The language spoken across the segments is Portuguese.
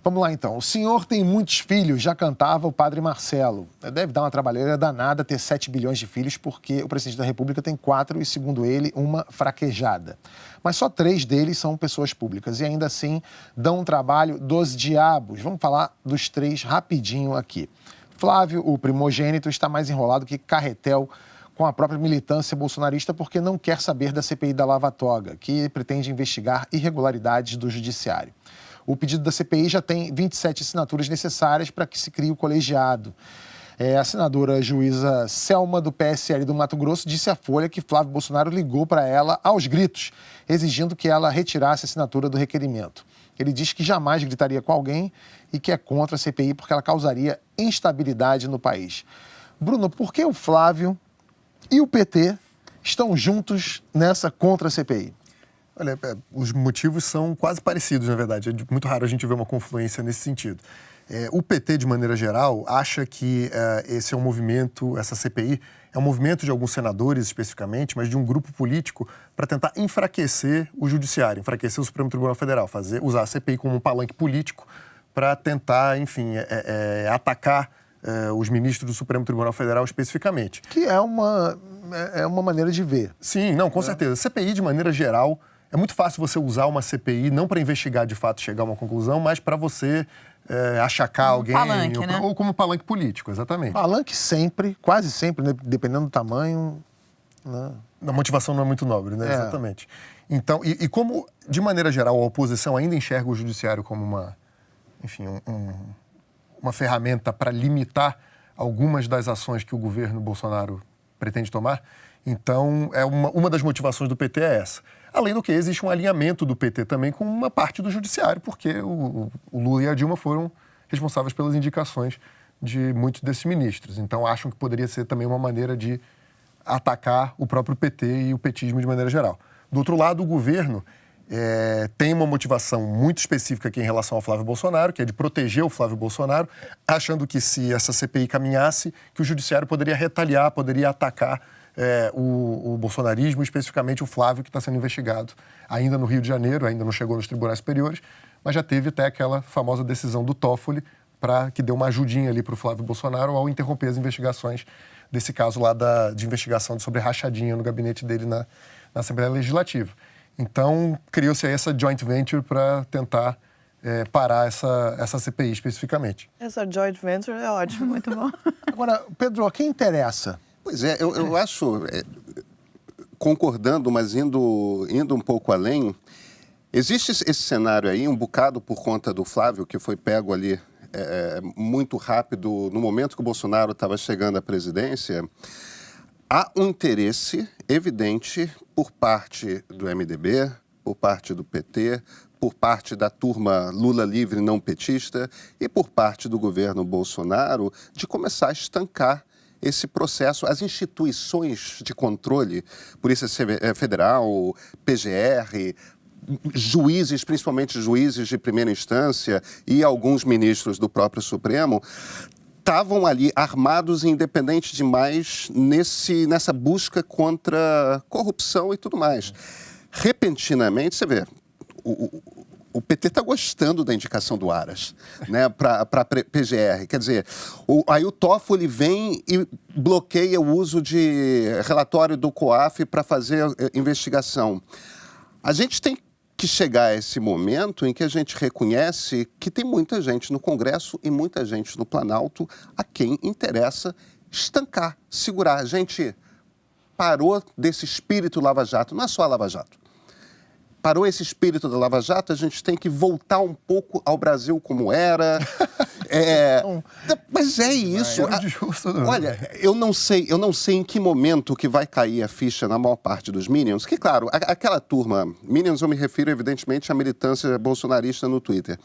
Vamos lá, então. O senhor tem muitos filhos, já cantava o padre Marcelo. Deve dar uma trabalheira danada ter 7 bilhões de filhos, porque o presidente da República tem 4 e, segundo ele, uma fraquejada. Mas só 3 deles são pessoas públicas e, ainda assim, dão um trabalho dos diabos. Vamos falar dos 3 rapidinho aqui. Flávio, o primogênito, está mais enrolado que carretel com a própria militância bolsonarista porque não quer saber da CPI da Lava Toga, que pretende investigar irregularidades do judiciário. O pedido da CPI já tem 27 assinaturas necessárias para que se crie o colegiado. A senadora juíza Selma, do PSL do Mato Grosso, disse à Folha que Flávio Bolsonaro ligou para ela aos gritos, exigindo que ela retirasse a assinatura do requerimento. Ele diz que jamais gritaria com alguém e que é contra a CPI porque ela causaria instabilidade no país. Bruno, por que o Flávio e o PT estão juntos nessa contra a CPI? Olha, os motivos são quase parecidos, na verdade. É muito raro a gente ver uma confluência nesse sentido. O PT, de maneira geral, acha que esse é um movimento, essa CPI, é um movimento de alguns senadores especificamente, mas de um grupo político para tentar enfraquecer o judiciário, enfraquecer o Supremo Tribunal Federal, usar a CPI como um palanque político para tentar, enfim, atacar os ministros do Supremo Tribunal Federal especificamente. Que é uma maneira de ver. Sim, não, com certeza. CPI, de maneira geral, é muito fácil você usar uma CPI não para investigar de fato, chegar a uma conclusão, mas para você achacar alguém palanque, né? ou como palanque político, exatamente. Palanque sempre, quase sempre, né? Dependendo do tamanho. Né? A motivação não é muito nobre, né? Exatamente. Então, e como, de maneira geral, a oposição ainda enxerga o judiciário como uma ferramenta para limitar algumas das ações que o governo Bolsonaro pretende tomar, então uma das motivações do PT é essa. Além do que, existe um alinhamento do PT também com uma parte do judiciário, porque o Lula e a Dilma foram responsáveis pelas indicações de muitos desses ministros. Então, acham que poderia ser também uma maneira de atacar o próprio PT e o petismo de maneira geral. Do outro lado, o governo tem uma motivação muito específica aqui em relação ao Flávio Bolsonaro, que é de proteger o Flávio Bolsonaro, achando que se essa CPI caminhasse, que o judiciário poderia retaliar, poderia atacar o bolsonarismo, especificamente o Flávio, que está sendo investigado ainda no Rio de Janeiro, ainda não chegou nos tribunais superiores, mas já teve até aquela famosa decisão do Toffoli, que deu uma ajudinha ali para o Flávio Bolsonaro ao interromper as investigações desse caso lá de investigação sobre rachadinha no gabinete dele na Assembleia Legislativa. Então, criou-se aí essa joint venture para tentar parar essa CPI especificamente. Essa joint venture é ótima, muito bom. Agora, Pedro, a quem interessa? Pois é, eu acho, concordando, mas indo um pouco além, existe esse cenário aí, um bocado por conta do Flávio, que foi pego ali muito rápido, no momento que o Bolsonaro estava chegando à presidência. Há um interesse evidente por parte do MDB, por parte do PT, por parte da turma Lula livre não petista e por parte do governo Bolsonaro de começar a estancar esse processo. As instituições de controle, Polícia Federal, PGR, juízes, principalmente juízes de primeira instância e alguns ministros do próprio Supremo, estavam ali armados e independentes demais nessa busca contra corrupção e tudo mais. Repentinamente, você vê, o PT está gostando da indicação do Aras, né, para a PGR. Quer dizer, aí o Toffoli vem e bloqueia o uso de relatório do COAF para fazer investigação. A gente tem que chegar a esse momento em que a gente reconhece que tem muita gente no Congresso e muita gente no Planalto a quem interessa estancar, segurar. A gente parou desse espírito Lava Jato, não é só a Lava Jato. Parou esse espírito da Lava Jato, a gente tem que voltar um pouco ao Brasil como era. Mas é isso. Olha, eu não sei em que momento que vai cair a ficha na maior parte dos Minions, que, claro, aquela turma, Minions eu me refiro, evidentemente, à militância bolsonarista no Twitter.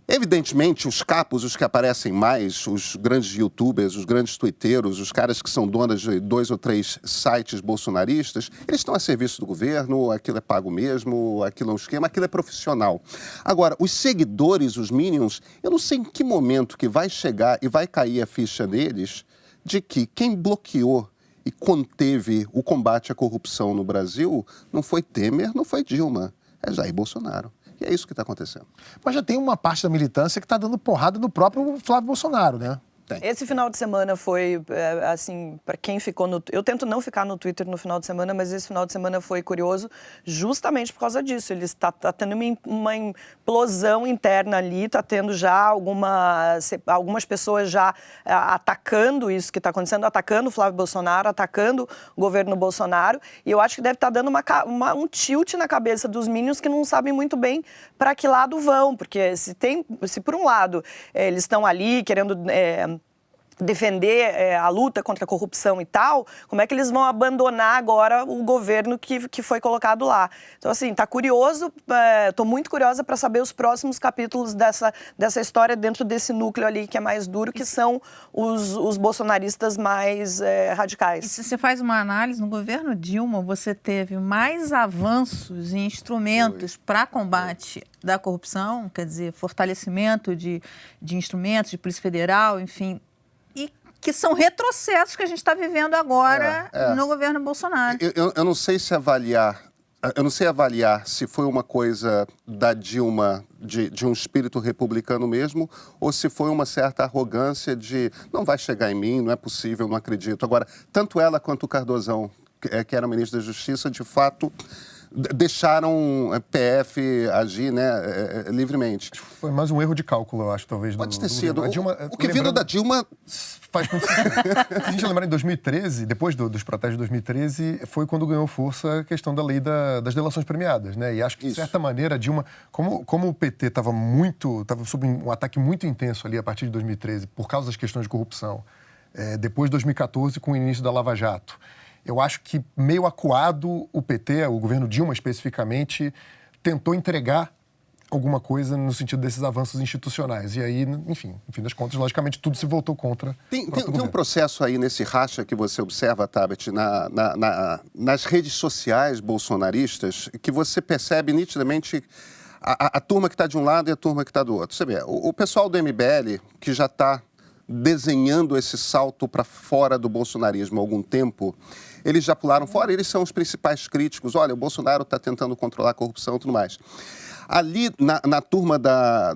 Evidentemente, os capos, os que aparecem mais, os grandes youtubers, os grandes twitteiros, os caras que são donos de 2 ou 3 sites bolsonaristas, eles estão a serviço do governo, aquilo é pago mesmo, aquilo é um esquema, aquilo é profissional. Agora, os seguidores, os Minions, eu não sei em que momento que vai chegar e vai cair a ficha neles de que quem bloqueou e conteve o combate à corrupção no Brasil não foi Temer, não foi Dilma, é Jair Bolsonaro. E é isso que está acontecendo. Mas já tem uma parte da militância que está dando porrada no próprio Flávio Bolsonaro, né? Esse final de semana foi, assim, para quem ficou no... Eu tento não ficar no Twitter no final de semana, mas esse final de semana foi curioso justamente por causa disso. Ele está tendo uma implosão interna ali, está tendo já algumas pessoas já atacando isso que está acontecendo, atacando o Flávio Bolsonaro, atacando o governo Bolsonaro. E eu acho que deve estar dando um tilt na cabeça dos minions que não sabem muito bem para que lado vão. Porque se por um lado eles estão ali querendo... defender a luta contra a corrupção e tal, como é que eles vão abandonar agora o governo que foi colocado lá? Então, assim, tá curioso, tô muito curiosa para saber os próximos capítulos dessa história dentro desse núcleo ali que é mais duro, que são os bolsonaristas mais radicais. E se você faz uma análise, no governo Dilma, você teve mais avanços e instrumentos para combate da corrupção, quer dizer, fortalecimento de instrumentos, de Polícia Federal, enfim, e que são retrocessos que a gente está vivendo agora no governo Bolsonaro. Eu não sei se avaliar se foi uma coisa da Dilma, de um espírito republicano mesmo, ou se foi uma certa arrogância de não vai chegar em mim, não é possível, não acredito. Agora, tanto ela quanto o Cardozão, que era ministro da Justiça, de fato... deixaram PF agir, né, livremente. Foi mais um erro de cálculo, eu acho, talvez. Pode ter sido. Dilma, o que vindo da Dilma... Faz muito sentido. Se a gente lembrar, em 2013, depois dos protestos de 2013, foi quando ganhou força a questão da lei das delações premiadas, né? E acho que, de certa maneira, a Dilma... Como o PT estava sob um ataque muito intenso ali a partir de 2013, por causa das questões de corrupção, depois de 2014, com o início da Lava Jato, eu acho que, meio acuado, o PT, o governo Dilma especificamente, tentou entregar alguma coisa no sentido desses avanços institucionais. E aí, enfim, no fim das contas, logicamente, tudo se voltou contra Tem um processo aí nesse racha que você observa, Tabet, nas redes sociais bolsonaristas, que você percebe nitidamente a turma que está de um lado e a turma que está do outro. Você vê, o pessoal do MBL, que já está desenhando esse salto para fora do bolsonarismo há algum tempo, eles já pularam fora, eles são os principais críticos. Olha, o Bolsonaro está tentando controlar a corrupção e tudo mais. Ali, na turma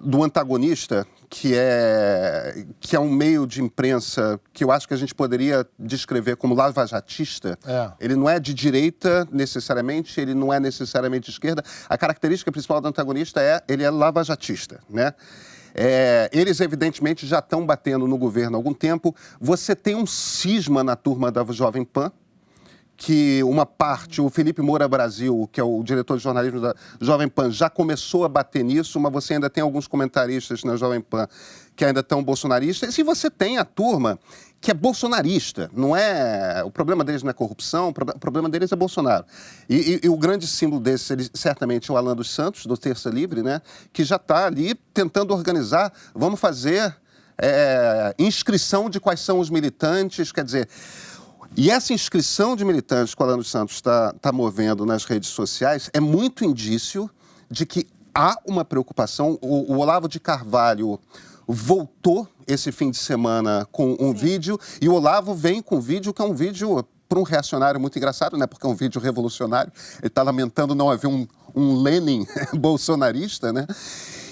do antagonista, que é um meio de imprensa que eu acho que a gente poderia descrever como lavajatista, ele não é de direita necessariamente, ele não é necessariamente de esquerda. A característica principal do antagonista ele é lavajatista, né? Eles, evidentemente, já estão batendo no governo há algum tempo. Você tem um cisma na turma da Jovem Pan, que uma parte, o Felipe Moura Brasil, que é o diretor de jornalismo da Jovem Pan, já começou a bater nisso, mas você ainda tem alguns comentaristas na Jovem Pan que ainda estão bolsonaristas. E você tem a turma que é bolsonarista. O problema deles não é corrupção, o problema deles é Bolsonaro. E o grande símbolo desse, certamente, é o Alan dos Santos, do Terça Livre, né, que já está ali tentando organizar, vamos fazer inscrição de quais são os militantes, quer dizer... E essa inscrição de militantes que o Alan dos Santos está movendo nas redes sociais é muito indício de que há uma preocupação. O Olavo de Carvalho voltou esse fim de semana com um vídeo, e o Olavo vem com um vídeo que é um vídeo, para um reacionário, muito engraçado, né? Porque é um vídeo revolucionário. Ele está lamentando não haver um Lenin bolsonarista, né?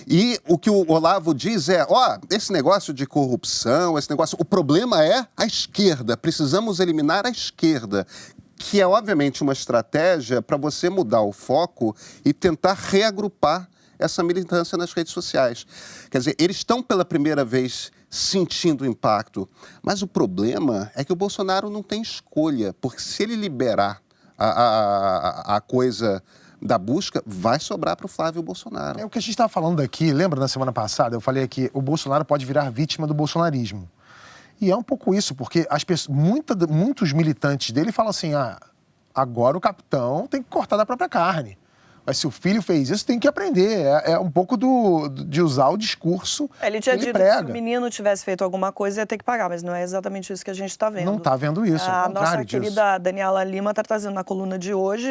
E o que o Olavo diz esse negócio de corrupção, o problema é a esquerda, precisamos eliminar a esquerda, que é, obviamente, uma estratégia para você mudar o foco e tentar reagrupar essa militância nas redes sociais. Quer dizer, eles estão pela primeira vez sentindo o impacto, mas o problema é que o Bolsonaro não tem escolha, porque se ele liberar a coisa... da busca, vai sobrar para o Flávio Bolsonaro. É o que a gente estava falando aqui, lembra na semana passada? Eu falei que o Bolsonaro pode virar vítima do bolsonarismo. E é um pouco isso, porque muitos militantes dele falam assim, agora o capitão tem que cortar da própria carne. Mas se o filho fez isso, tem que aprender. É um pouco de usar o discurso Ele tinha que ele dito que se prega. o menino tivesse feito alguma coisa, ia ter que pagar, mas não é exatamente isso que a gente está vendo. Não está vendo isso, ao A contrário nossa disso. querida Daniela Lima está trazendo na coluna de hoje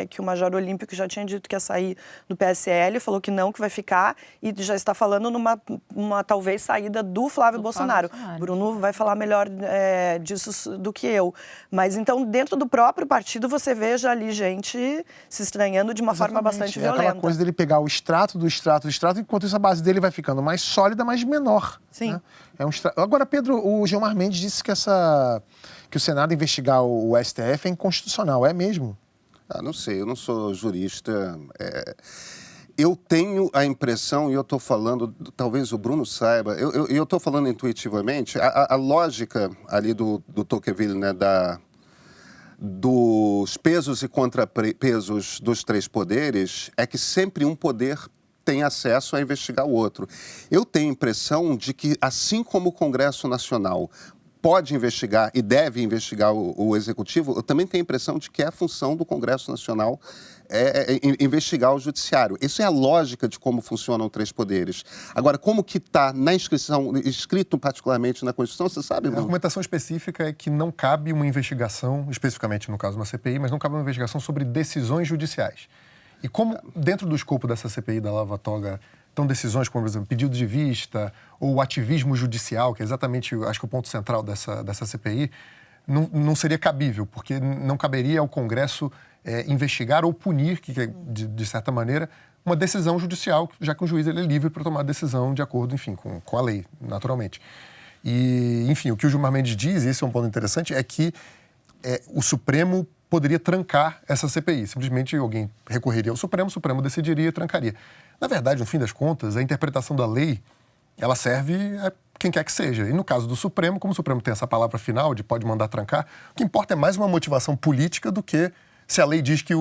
que o Major Olímpio, que já tinha dito que ia sair do PSL, falou que não, que vai ficar, e já está falando numa talvez saída do Flávio Bolsonaro. Bruno vai falar melhor disso do que eu. Mas então, dentro do próprio partido, você veja ali gente se estranhando de uma forma bastante violenta. É aquela coisa dele pegar o extrato do extrato do extrato, enquanto isso a base dele vai ficando mais sólida, mas menor. Sim. Né? Agora, Pedro, o Gilmar Mendes disse que o Senado investigar o STF é inconstitucional. É mesmo? Não sei, eu não sou jurista. Eu tenho a impressão, e eu estou falando, talvez o Bruno saiba, eu estou falando intuitivamente, a lógica ali do Tocqueville, né, dos pesos e contrapesos dos três poderes, é que sempre um poder tem acesso a investigar o outro. Eu tenho a impressão de que, assim como o Congresso Nacional pode investigar e deve investigar o Executivo, eu também tenho a impressão de que é a função do Congresso Nacional investigar o Judiciário. Isso é a lógica de como funcionam os três poderes. Agora, como que está na inscrição, escrito particularmente na Constituição, você sabe, Bruno? A argumentação específica é que não cabe uma investigação, especificamente no caso de uma CPI, mas não cabe uma investigação sobre decisões judiciais. E como dentro do escopo dessa CPI da Lava Toga estão decisões como, por exemplo, pedido de vista ou ativismo judicial, que é exatamente, acho que o ponto central dessa CPI, não seria cabível, porque não caberia ao Congresso investigar ou punir, de certa maneira, uma decisão judicial, já que o juiz ele é livre para tomar decisão de acordo, enfim, com a lei, naturalmente. E, enfim, o que o Gilmar Mendes diz, e esse é um ponto interessante, é que o Supremo poderia trancar essa CPI. Simplesmente alguém recorreria ao Supremo, o Supremo decidiria e trancaria. Na verdade, no fim das contas, a interpretação da lei, ela serve a quem quer que seja. E no caso do Supremo, como o Supremo tem essa palavra final de pode mandar trancar, o que importa é mais uma motivação política do que se a lei diz que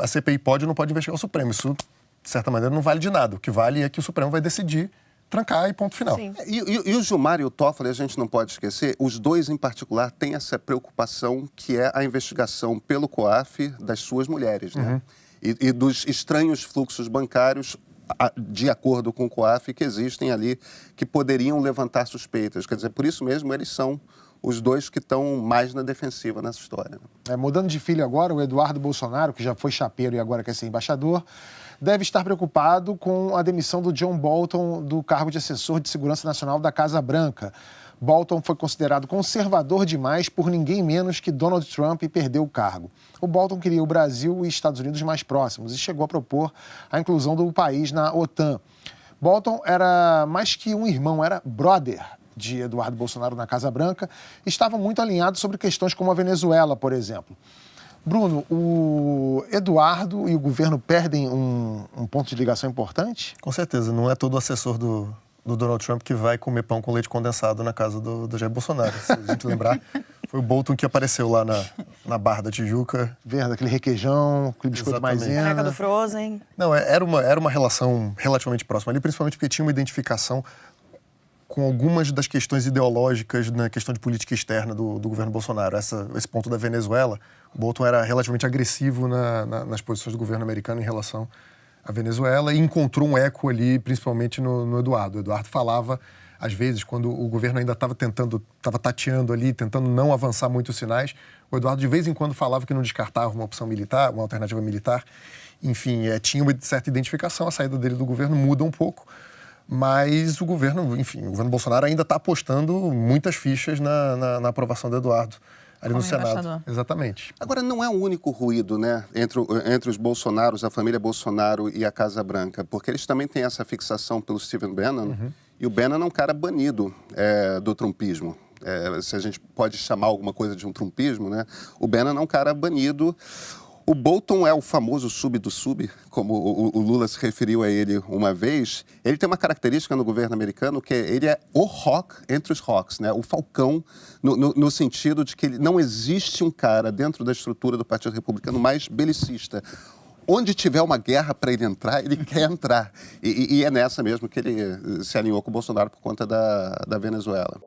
a CPI pode ou não pode investigar o Supremo. Isso, de certa maneira, não vale de nada. O que vale é que o Supremo vai decidir trancar e ponto final. Sim. E o Gilmar e o Toffoli, a gente não pode esquecer, os dois em particular têm essa preocupação que é a investigação pelo COAF das suas mulheres, né? E dos estranhos fluxos bancários, de acordo com o COAF, que existem ali, que poderiam levantar suspeitas. Quer dizer, por isso mesmo, eles são os dois que estão mais na defensiva nessa história. Mudando de filho agora, o Eduardo Bolsonaro, que já foi chapeiro e agora quer ser embaixador, deve estar preocupado com a demissão do John Bolton do cargo de assessor de segurança nacional da Casa Branca. Bolton foi considerado conservador demais por ninguém menos que Donald Trump e perdeu o cargo. O Bolton queria o Brasil e Estados Unidos mais próximos e chegou a propor a inclusão do país na OTAN. Bolton era mais que um irmão, era brother de Eduardo Bolsonaro na Casa Branca. Estavam muito alinhados sobre questões como a Venezuela, por exemplo. Bruno, o Eduardo e o governo perdem um ponto de ligação importante? Com certeza, não é todo assessor do Donald Trump que vai comer pão com leite condensado na casa do Jair Bolsonaro. Se a gente lembrar, foi o Bolton que apareceu lá na Barra da Tijuca. Verde, aquele requeijão, aquele biscoito maisena. Caneca do Frozen. Não, era uma relação relativamente próxima ali, principalmente porque tinha uma identificação com algumas das questões ideológicas na questão de política externa do governo Bolsonaro. Esse ponto da Venezuela, o Bolton era relativamente agressivo nas posições do governo americano em relação à Venezuela e encontrou um eco ali, principalmente no Eduardo. O Eduardo falava, às vezes, quando o governo ainda estava tateando ali, tentando não avançar muitos sinais, o Eduardo de vez em quando falava que não descartava uma opção militar, uma alternativa militar. Enfim, tinha uma certa identificação, a saída dele do governo muda um pouco. Mas o governo Bolsonaro ainda está apostando muitas fichas na aprovação do Eduardo ali no Senado. Embaixador. Exatamente. Agora, não é o único ruído, né, entre os Bolsonaros, a família Bolsonaro e a Casa Branca, porque eles também têm essa fixação pelo Stephen Bannon, e o Bannon é um cara banido do trumpismo. Se a gente pode chamar alguma coisa de um trumpismo, né? O Bannon é um cara banido. O Bolton é o famoso sub do sub, como o Lula se referiu a ele uma vez. Ele tem uma característica no governo americano que ele é o rock entre os rocks, né? O falcão, no sentido de que não existe um cara dentro da estrutura do Partido Republicano mais belicista. Onde tiver uma guerra para ele entrar, ele quer entrar. E é nessa mesmo que ele se alinhou com o Bolsonaro por conta da Venezuela.